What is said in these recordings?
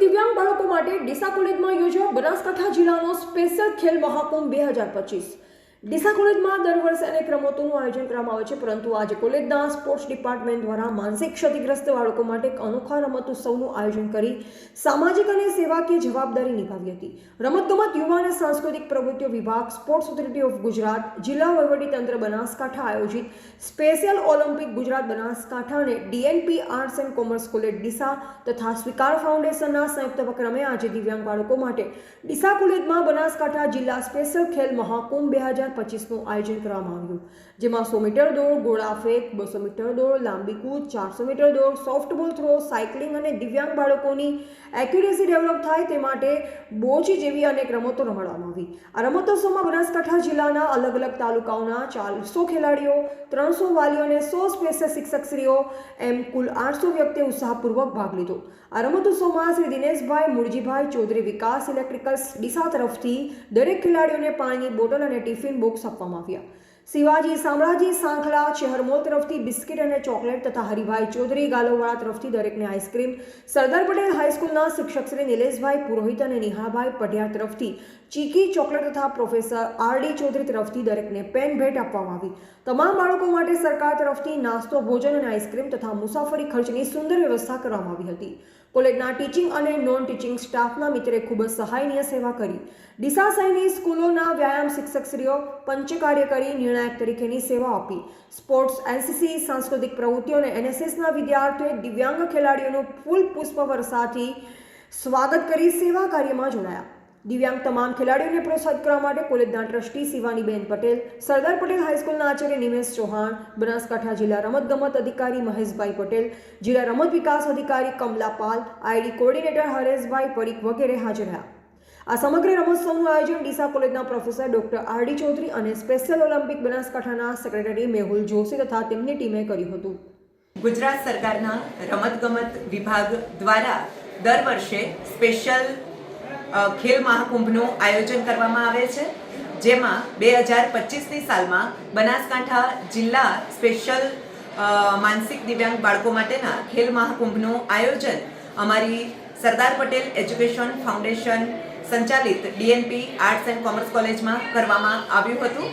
દિવ્યાંગ બાળકો માટે ડીસા કોલેજમાં યોજાયો બનાસકાંઠા જિલ્લાનો સ્પેશિયલ ખેલ મહાકુંભ 2025। ડીસા કોલેજમાં દર વર્ષે અનેક રમતોનું આયોજન કરવામાં આવે છે, પરંતુ આજે કોલેજના સ્પોર્ટ્સ ડિપાર્ટમેન્ટ દ્વારા માનસિક ક્ષતિગ્રસ્ત બાળકો માટે એક અનોખા રમતોત્સવનું આયોજન કરી સામાજિક અને સેવાકીય જવાબદારી નિભાવી હતી। રમતગમત, યુવા અને સાંસ્કૃતિક પ્રવૃત્તિઓ વિભાગ, સ્પોર્ટ્સ ઓથોરિટી ઓફ ગુજરાત, જિલ્લા વહીવટીતંત્ર બનાસકાંઠા આયોજિત સ્પેશિયલ ઓલિમ્પિક ગુજરાત બનાસકાંઠા અને DNP arts and commerce college Deesa તથા સ્વીકાર ફાઉન્ડેશનના સંયુક્ત ઉપક્રમે આજે દિવ્યાંગ બાળકો માટે ડીસા કોલેજમાં બનાસકાંઠા જિલ્લા સ્પેશિયલ ખેલ મહાકુંભ 2025નું આયોજન કરવામાં આવ્યું, જેમાં 100 મીટર દોડ, ગોળા ફેંક, 200 મીટર દોડ, લાંબી કૂદ, 400 મીટર દોડ, સોફ્ટબોલ થ્રો, સાયકલિંગ અને દિવ્યાંગ બાળકોની એક્યુરેસી ડેવલપ થાય તે માટે બોચી જેવી અનેક રમતો રમાડવામાં આવી। આ રમતોત્સવમાં બનાસકાંઠા જિલ્લાના અલગ અલગ તાલુકાઓના 400 ખેલાડીઓ, 300 વાલીઓ અને 100 સ્પેશિયલ શિક્ષકશ્રીઓ એમ કુલ 800 વ્યક્તિએ ઉત્સાહપૂર્વક ભાગ લીધો। આ રમતોત્સવમાં શ્રી દિનેશભાઈ મુરજીભાઈ ચૌધરી વિકાસ ઇલેક્ટ્રિકલ્સ ડીસા તરફથી દરેક ખેલાડીઓને પાણીની બોટલ અને ટિફિન બોક્સ આપવામાં આવ્યા। શિવાજી સામ્રાજી સાંખલા ચેહરમોલ તરફથી બિસ્કિટ અને ચોકલેટ તથા હરિભાઈ ચૌધરી ગાલોવાળા તરફથી દરેકને આઈસ્ક્રીમ, સરદાર પટેલ હાઈસ્કૂલના શિક્ષક શ્રી નિલેશભાઈ પુરોહિત અને નિહાળભાઈ પઢિયાર તરફથી ચીકી, ચોકલેટ તથા પ્રોફેસર RD ચૌધરી તરફથી દરેકને પેન ભેટ આપવામાં આવી। તમામ બાળકો માટે સરકાર તરફથી નાસ્તો, ભોજન અને આઈસ્ક્રીમ તથા મુસાફરી ખર્ચની સુંદર વ્યવસ્થા કરવામાં આવી હતી। કોલેજના ટીચિંગ અને નોન ટીચિંગ સ્ટાફના મિત્રે ખૂબ જ સહાયનીય સેવા કરી। ડીસા સહિતની સ્કૂલોના વ્યાયામ શિક્ષકશ્રીઓ પંચ કાર્યકરી નિર્ણાયક તરીકેની સેવા આપી। સ્પોર્ટ્સ, NCC, સાંસ્કૃતિક પ્રવૃત્તિઓ અને NSSના વિદ્યાર્થીઓએ દિવ્યાંગ ખેલાડીઓનું ફૂલ પુષ્પ વર્ષાથી સ્વાગત કરી સેવા કાર્યમાં જોડાયા। દિવ્યાંગ તમામ ખેલાડીઓને પ્રોત્સાહિત કરવા માટે કોલેજના ટ્રસ્ટી શિવાનીબેન પટેલ, સરદાર પટેલ હાઈસ્કૂલના આચાર્ય નિમેશ ચૌહાણ, બનાસકાંઠા જિલ્લા રમતગમત અધિકારી મહેશભાઈ પટેલ, જિલ્લા રમત વિકાસ અધિકારી કમલા પાલ, ID કોર્ડિનેટર હરેશભાઈ પરીખ વગેરે હાજર રહ્યા। આ સમગ્ર રમતોત્સવનું આયોજન ડીસા કોલેજના પ્રોફેસર ડોક્ટર RD ચૌધરી અને સ્પેશિયલ ઓલિમ્પિક બનાસકાંઠાના સેક્રેટરી મેહુલ જોશી તથા તેમની ટીમે કર્યું હતું। ગુજરાત સરકારના રમતગમત વિભાગ દ્વારા દર વર્ષે સ્પેશિયલ ખેલ મહાકુંભનું આયોજન કરવામાં આવે છે, જેમાં 2025ની સાલમાં બનાસકાંઠા જિલ્લા સ્પેશિયલ માનસિક દિવ્યાંગ બાળકો માટેના ખેલ મહાકુંભનું આયોજન અમારી સરદાર પટેલ એજ્યુકેશન ફાઉન્ડેશન સંચાલિત DNP આર્ટ્સ એન્ડ કોમર્સ કોલેજમાં કરવામાં આવ્યું હતું।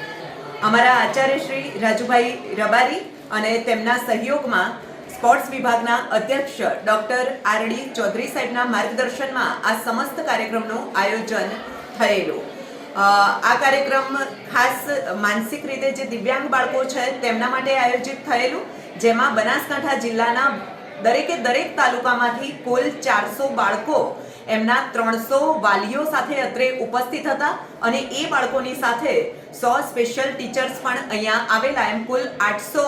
અમારા આચાર્ય શ્રી રાજુભાઈ રબારી અને તેમના સહયોગમાં સ્પોર્ટ્સ વિભાગના અધ્યક્ષ ડૉક્ટર RD ચૌધરી સાહેબના માર્ગદર્શનમાં આ સમસ્ત કાર્યક્રમનું આયોજન થયેલું। આ કાર્યક્રમ ખાસ માનસિક રીતે જે દિવ્યાંગ બાળકો છે તેમના માટે આયોજિત થયેલું, જેમાં બનાસકાંઠા જિલ્લાના દરેક તાલુકામાંથી કુલ 400 બાળકો એમના 300 વાલીઓ સાથે અત્રે ઉપસ્થિત હતા અને એ બાળકોની સાથે 100 સ્પેશિયલ ટીચર્સ પણ અહીંયા આવેલા, એમ કુલ 800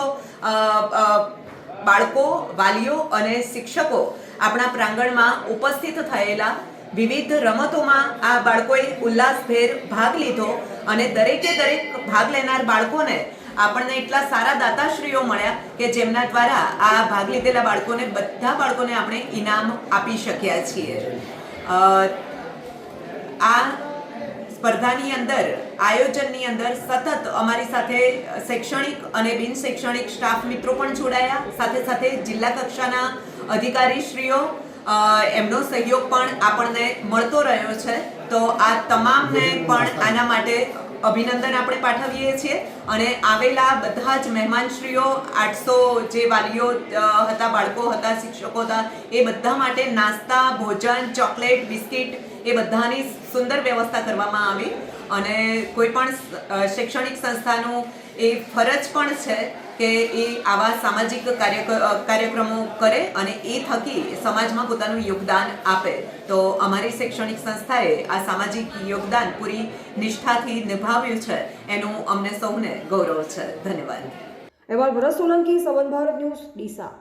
બાળકો, વાલીઓ અને શિક્ષકો આપણા પ્રાંગણમાં ઉપસ્થિત થયેલા। વિવિધ રમતોમાં આ બાળકોએ ઉલ્લાસભેર ભાગ લીધો અને દરેક ભાગ લેનાર બાળકોને આપણને એટલા સારા દાતાશ્રીઓ મળ્યા કે જેમના દ્વારા આ ભાગ લીધેલા બધા બાળકોને આપણે ઇનામ આપી શક્યા છીએ। આ સ્પર્ધાની અંદર, આયોજનની અંદર સતત અમારી સાથે શૈક્ષણિક અને બિન શૈક્ષણિક સ્ટાફ મિત્રો પણ જોડાયા, સાથે જિલ્લા કક્ષાના અધિકારીશ્રીઓ, એમનો સહયોગ પણ આપણને મળતો રહ્યો છે। તો આ તમામને પણ આના માટે અભિનંદન આપણે પાઠવીએ છીએ અને આવેલા બધા જ મહેમાનશ્રીઓ, 800 જે વાલીઓ હતા, બાળકો હતા, શિક્ષકો હતા, એ બધા માટે નાસ્તા, ભોજન, ચોકલેટ, બિસ્કિટ એ બધાની સુંદર વ્યવસ્થા કરવામાં આવી અને કોઈ પણ શૈક્ષણિક સંસ્થાનું એ ફરજ પણ છે કે એ આવા સામાજિક કાર્યક્રમો કરે અને એ થકી સમાજમાં પોતાનું યોગદાન આપે। તો અમારી શૈક્ષણિક સંસ્થાએ આ સામાજિક યોગદાન પૂરી નિષ્ઠાથી નિભાવ્યું છે, એનું અમને સૌને ગૌરવ છે। ધન્યવાદ। અહેવાલ ભરત સોલંકી, સંબંધ ભારત ન્યૂઝ, ડીસા।